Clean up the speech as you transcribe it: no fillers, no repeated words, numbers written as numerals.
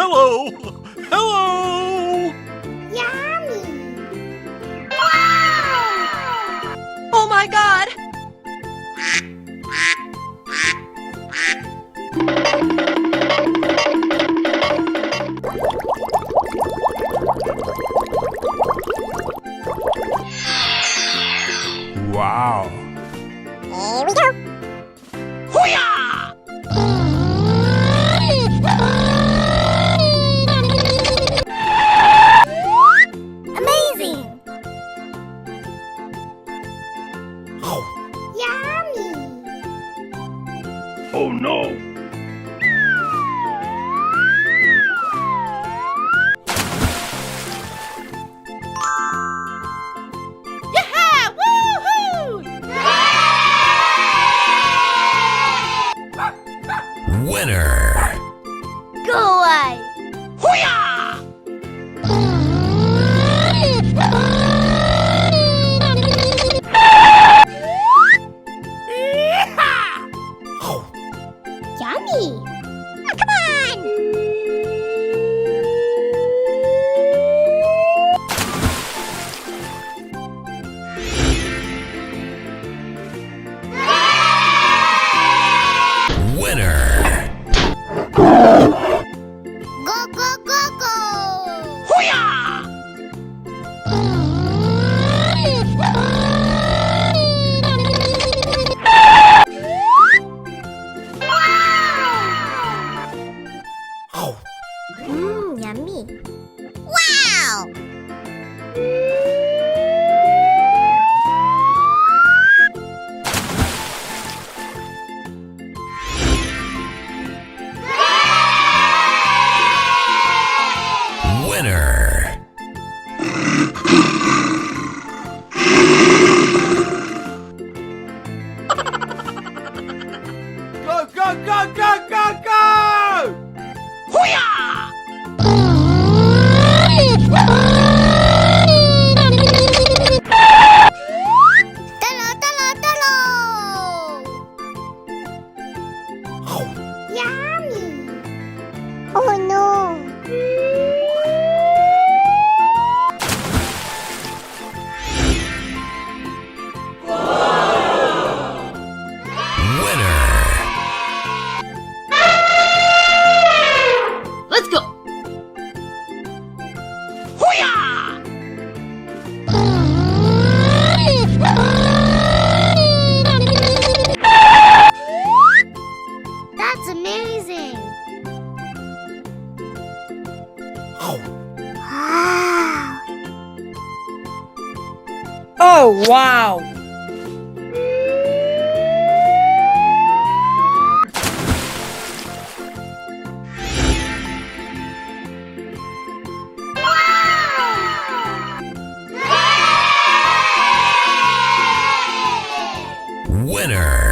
Hello! Hello! Yummy! Wow! Oh my God! Wow! Here we go! Hoo-yah! Amazing! Yummy! Oh no! Yeah! Woohoo! Winner! Go away! Hoo-yah! Yummy! Come on! Winner! Go, go, go, go! Hoo-yah! Yummy! Wow! Winner! Go, go, go, go, go, go! Hoo-yah! Talo, talo, talo! Yummy! Oh no! Winner! Let's go! Hoo-yah! That's amazing! Wow! Oh, wow! Winner!